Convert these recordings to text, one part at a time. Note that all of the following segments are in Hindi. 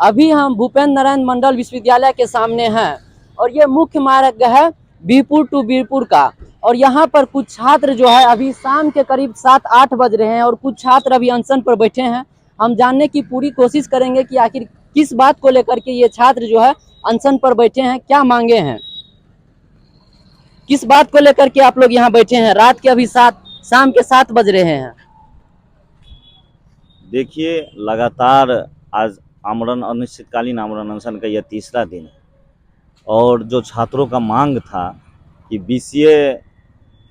अभी हम भूपेंद्र नारायण मंडल विश्वविद्यालय के सामने हैं और ये मुख्य मार्ग है बीरपुर टू बीरपुर का। और यहाँ पर कुछ छात्र जो है अभी शाम के करीब 7-8 बज रहे हैं और कुछ छात्र अभी अनशन पर बैठे हैं। हम जानने की पूरी कोशिश करेंगे कि आखिर किस बात को लेकर के ये छात्र जो है अनशन पर बैठे हैं, क्या मांगे हैं, किस बात को लेकर के आप लोग यहाँ बैठे हैं। रात के अभी शाम के 7 बज रहे हैं। देखिए, लगातार आज आमरण अनिश्चितकालीन आमरण अनशन का यह तीसरा दिन है और जो छात्रों का मांग था कि बीसीए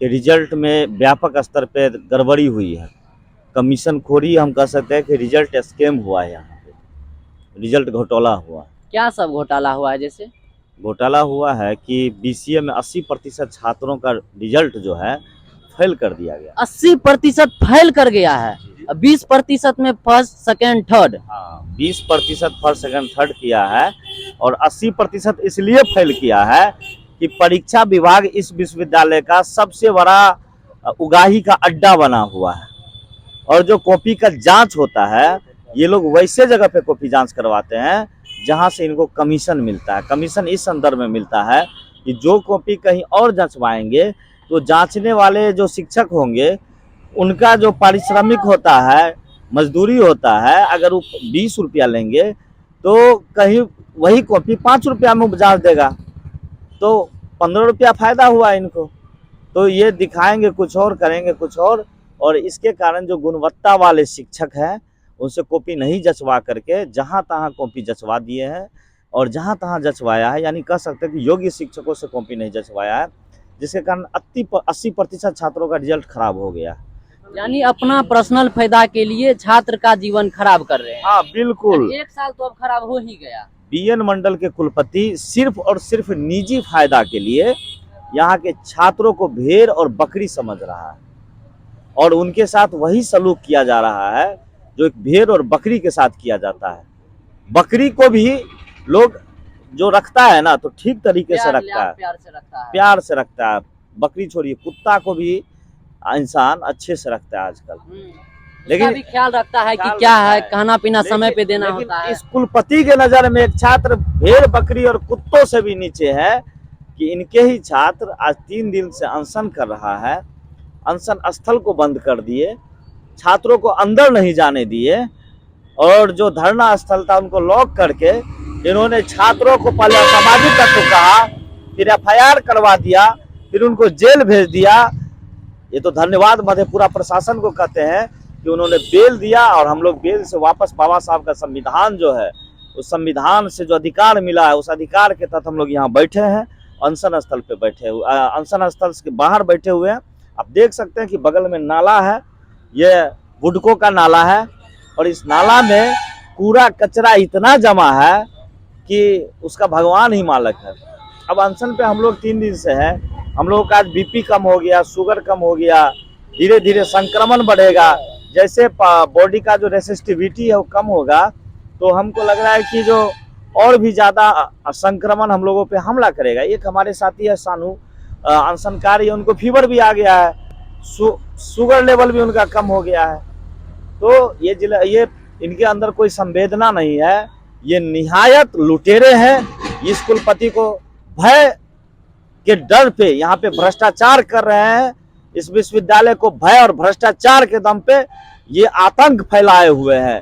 के रिजल्ट में व्यापक स्तर पे गड़बड़ी हुई है, कमीशन खोरी हम कह सकते हैं कि रिजल्ट स्कैम हुआ है, यहाँ पे रिजल्ट घोटाला हुआ है। क्या सब घोटाला हुआ है? जैसे घोटाला हुआ है कि बीसीए में 80% छात्रों का रिजल्ट जो है फेल कर दिया गया। 80% फेल कर गया है, 20% में फर्स्ट सेकेंड थर्ड। हाँ, 20% फर्स्ट सेकेंड थर्ड किया है और 80% इसलिए फेल किया है कि परीक्षा विभाग इस विश्वविद्यालय का सबसे बड़ा उगाही का अड्डा बना हुआ है और जो कॉपी का जांच होता है, ये लोग वैसे जगह पे कॉपी जांच करवाते हैं जहां से इनको कमीशन मिलता है। कमीशन इस संदर्भ में मिलता है कि जो कॉपी कहीं और जांचवाएंगे तो जांचने वाले जो शिक्षक होंगे उनका जो पारिश्रमिक होता है, मजदूरी होता है, अगर वो 20 रुपया लेंगे तो कहीं वही कॉपी 5 रुपया में जांच देगा, तो 15 रुपया फायदा हुआ इनको। तो ये दिखाएंगे कुछ और, करेंगे कुछ और इसके कारण जो गुणवत्ता वाले शिक्षक हैं उनसे कॉपी नहीं जचवा करके जहां तहां कॉपी जचवा दिए हैं और जहां तहां जचवाया है, यानी कह सकते हैं कि योग्य शिक्षकों से कॉपी नहीं जचवाया है, जिसके कारण 80% छात्रों का रिजल्ट खराब हो गया। यानी अपना पर्सनल फायदा के लिए छात्र का जीवन खराब कर रहे हैं। हाँ बिल्कुल, 1 साल तो अब खराब हो ही गया। बीएन मंडल के कुलपति सिर्फ और सिर्फ निजी फायदा के लिए यहाँ के छात्रों को भेड़ और बकरी समझ रहा है और उनके साथ वही सलूक किया जा रहा है जो एक भेड़ और बकरी के साथ किया जाता है। बकरी को भी लोग जो रखता है ना तो ठीक तरीके से रखता है, प्यार से रखता है। बकरी छोड़िए, कुत्ता को भी इंसान अच्छे से रखता है आजकल, लेकिन भी ख्याल रखता है कि क्या है, खाना पीना समय पे देना होता है। इस कुलपति के नजर में एक छात्र भेड़ बकरी और कुत्तों से भी नीचे है कि इनके ही छात्र आज 3 दिन से अनशन कर रहा है। अनशन स्थल को बंद कर दिए, छात्रों को अंदर नहीं जाने दिए और जो धरना स्थल था उनको लॉक करके इन्होंने छात्रों को पहले असामाजिक तत्व कहा, फिर एफआईआर करवा दिया, फिर उनको जेल भेज दिया। ये तो धन्यवाद मधेपुरा प्रशासन को कहते हैं कि उन्होंने बेल दिया और हम लोग बेल से वापस बाबा साहब का संविधान जो है, उस संविधान से जो अधिकार मिला है उस अधिकार के तहत हम लोग यहाँ बैठे हैं, अनशन स्थल पे बैठे हुए, अनशन स्थल के बाहर बैठे हुए हैं। आप देख सकते हैं कि बगल में नाला है, ये बुडको का नाला है और इस नाला में कूड़ा कचरा इतना जमा है कि उसका भगवान ही मालिक है। अब अनशन पे हम लोग 3 दिन से है, हम लोगों का आज बीपी कम हो गया, शुगर कम हो गया, धीरे धीरे संक्रमण बढ़ेगा। जैसे बॉडी का जो रेसिस्टिविटी है वो कम होगा तो हमको लग रहा है कि जो और भी ज़्यादा संक्रमण हम लोगों पे हमला करेगा। एक हमारे साथी है सानू, अनशनकारी, उनको फीवर भी आ गया है, शुगर लेवल भी उनका कम हो गया है। तो ये इनके अंदर कोई संवेदना नहीं है, ये निहायत लुटेरे हैं। इस कुलपति को भय के डर पे यहाँ पे भ्रष्टाचार कर रहे हैं, इस विश्वविद्यालय को भय और भ्रष्टाचार के दम पे ये आतंक फैलाए हुए हैं।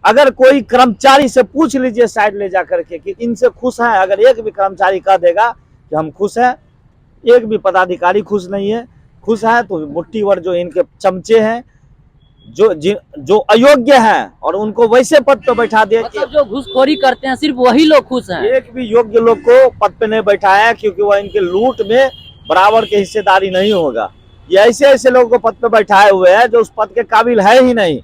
अगर कोई कर्मचारी से पूछ लीजिए साइड ले जा करके कि इनसे खुश हैं, अगर एक भी कर्मचारी कह देगा कि हम खुश हैं, एक भी पदाधिकारी खुश नहीं है। खुश है तो मुट्ठी भर जो इनके चमचे हैं, जो अयोग्य हैं और उनको वैसे पद पे बैठा दिया। मतलब जो घूसखोरी करते हैं सिर्फ वही लोग खुश हैं, एक भी योग्य लोग को पद पे नहीं बैठाया है क्योंकि वह इनके लूट में बराबर के हिस्सेदारी नहीं होगा। ये ऐसे ऐसे लोगों को पद पे बैठाए हुए हैं जो उस पद के काबिल है ही नहीं।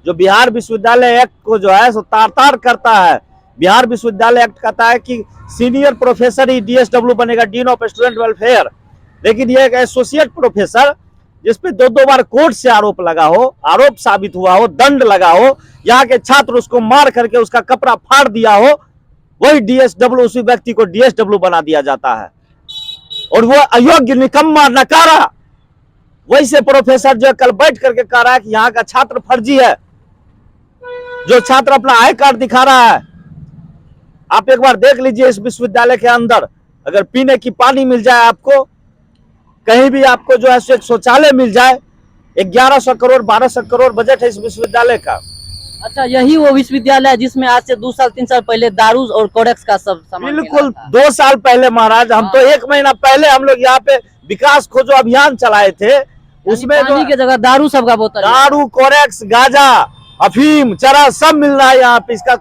जो बिहार विश्वविद्यालय एक्ट को जो है सो तार करता है। बिहार विश्वविद्यालय एक्ट कहता है कि सीनियर प्रोफेसर ही डीएसडब्ल्यू बनेगा, डीन ऑफ स्टूडेंट वेलफेयर, लेकिन ये एक एसोसिएट प्रोफेसर जिसपे 2 बार कोर्ट से आरोप लगा हो, आरोप साबित हुआ हो, दंड लगा हो, यहाँ के छात्र उसको मार करके उसका कपड़ा फाड़ दिया हो, वही डीएसडब्ल्यू, उसी व्यक्ति को डीएसडब्ल्यू बना दिया जाता है और वो अयोग्य, निकम्मा, नकारा वैसे प्रोफेसर जो कल बैठ करके कह रहा है कि यहाँ का छात्र फर्जी है। जो छात्र अपना आई कार्ड दिखा रहा है आप एक बार देख लीजिए इस विश्वविद्यालय के अंदर, अगर पीने की पानी मिल जाए आपको, कहीं भी आपको जो है एक शौचालय मिल जाए, 1100 करोड़ 1200 करोड़ बजट है इस विश्वविद्यालय का। अच्छा, यही वो विश्वविद्यालय है जिसमें आज से 2 साल 3 साल पहले दारू और कोडेक्स का सब सामान बिल्कुल मिला था। 2 साल पहले महाराज, हम तो 1 महीना पहले हम लोग यहाँ पे विकास खोजो अभियान चलाए थे, उसमें पानी की जगह दारू सबका बोतल, दारू, कोरेक्स, गांजा, अफीम, चरस सब मिल रहा है यहाँ पे। इसका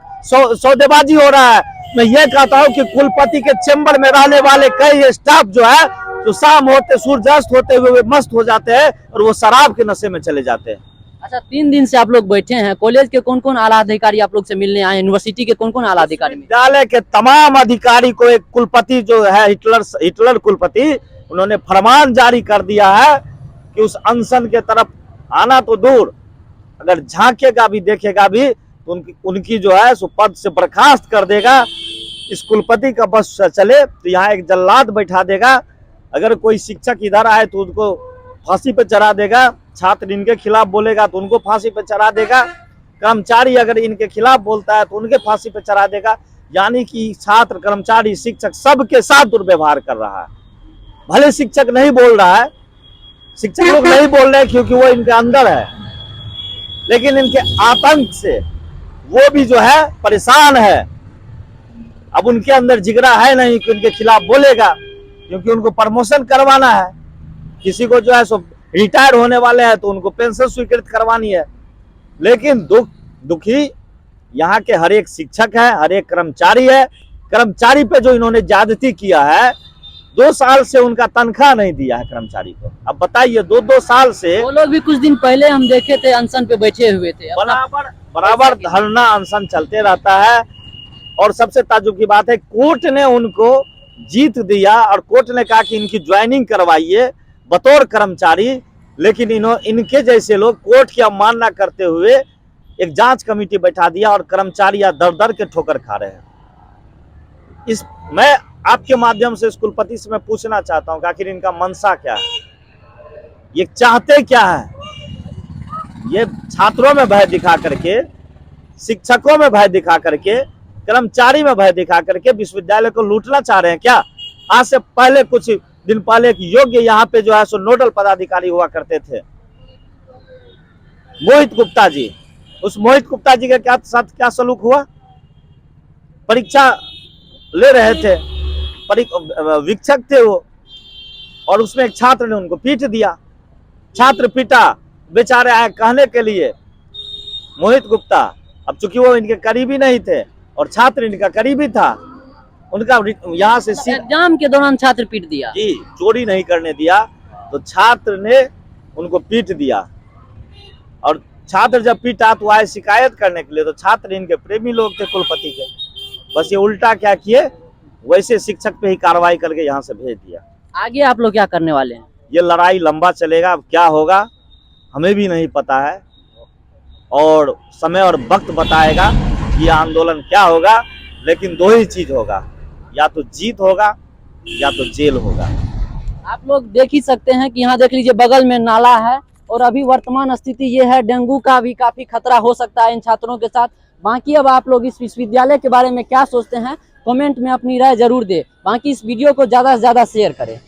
सौदेबाजी हो रहा है। मैं ये कहता हूँ कि कुलपति के चेंबर में रहने वाले कई स्टाफ जो है, तो शाम होते सूर्यास्त होते हुए वे मस्त हो जाते हैं और वो शराब के नशे में चले जाते हैं। अच्छा, 3 दिन से आप लोग बैठे हैं, कॉलेज के कौन कौन आला अधिकारी आप लोग से मिलने आए, यूनिवर्सिटी के कौन कौन आला अधिकारी? विद्यालय के तमाम अधिकारी को एक कुलपति जो है, हिटलर कुलपति, उन्होंने फरमान जारी कर दिया है कि उस अनशन के तरफ आना तो दूर, अगर झांकेगा भी देखेगा भी तो उनकी जो है सो पद से बर्खास्त कर देगा। इस कुलपति का बस चले तो यहाँ एक जल्लाद बैठा देगा, अगर कोई शिक्षक इधर आए तो उनको फांसी पे चढ़ा देगा, छात्र इनके खिलाफ बोलेगा तो उनको फांसी पे चढ़ा देगा, कर्मचारी अगर इनके खिलाफ बोलता है तो उनके फांसी पे चढ़ा देगा। यानी कि छात्र, कर्मचारी, शिक्षक सबके साथ दुर्व्यवहार कर रहा है। भले शिक्षक नहीं बोल रहा है, शिक्षक लोग नहीं बोल रहे क्योंकि वो इनके अंदर है, लेकिन इनके आतंक से वो भी जो है परेशान है। अब उनके अंदर जिगरा है नहीं कि उनके खिलाफ बोलेगा, क्योंकि उनको प्रमोशन करवाना है। किसी को जो है सो रिटायर होने वाले हैं तो उनको पेंशन स्वीकृत करवानी है। लेकिन दुखी यहाँ के हर एक शिक्षक है, हर एक कर्मचारी है। कर्मचारी पे जो इन्होंने ज्यादती किया है, 2 साल से उनका तनख्वाह नहीं दिया है कर्मचारी को। अब बताइए, 2 साल से वो लोग भी कुछ दिन पहले हम देखे थे अनशन पे बैठे हुए थे, बराबर धरना अनशन चलते रहता है। और सबसे ताज्जुब की बात है, कोर्ट ने उनको जीत दिया और कोर्ट ने कहा कि इनकी ज्वाइनिंग करवाइए बतौर कर्मचारी। लेकिन इनके जैसे लोग कोर्ट की अवमानना करते हुए एक जांच कमेटी बैठा दिया और कर्मचारी दर दर के ठोकर खा रहे हैं। मैं आपके माध्यम से इस कुलपति से मैं पूछना चाहता हूं कि आखिर इनका मंशा क्या है, ये चाहते क्या है? ये छात्रों में भय दिखा करके, शिक्षकों में भय दिखा करके, कर्मचारी में भय दिखा करके विश्वविद्यालय को लूटना चाह रहे हैं क्या? आज से पहले, कुछ दिन पहले, एक योग्य यहाँ पे जो है सो नोडल पदाधिकारी हुआ करते थे, मोहित गुप्ता जी। उस मोहित गुप्ता जी के साथ क्या सलूक हुआ? परीक्षा ले रहे थे, वीक्षक थे वो, और उसमें एक छात्र ने उनको पीट दिया। छात्र पीटा, बेचारे आए कहने के लिए मोहित गुप्ता। अब चूंकि वो इनके करीबी नहीं थे और छात्र इनका करीबी था, उनका यहाँ से एग्जाम के दौरान छात्र पीट दिया जी, चोरी नहीं करने दिया तो छात्र ने उनको पीट दिया। और छात्र जब पीटा तो आए शिकायत करने के लिए, तो छात्र इनके प्रेमी लोग थे कुलपति के। बस ये उल्टा क्या किए, वैसे शिक्षक पे ही कार्रवाई करके यहाँ से भेज दिया। आगे आप लोग क्या करने वाले हैं? ये लड़ाई लंबा चलेगा, अब क्या होगा हमें भी नहीं पता है, और समय और वक्त बताएगा कि यह आंदोलन क्या होगा। लेकिन 2 ही चीज होगा, या तो जीत होगा या तो जेल होगा। आप लोग देख ही सकते हैं कि यहाँ देख लीजिए बगल में नाला है, और अभी वर्तमान स्थिति ये है, डेंगू का भी काफी खतरा हो सकता है इन छात्रों के साथ। बाकी अब आप लोग इस विश्वविद्यालय के बारे में क्या सोचते हैं, कमेंट में अपनी राय जरूर दें। बाकी इस वीडियो को ज्यादा से ज्यादा शेयर करें।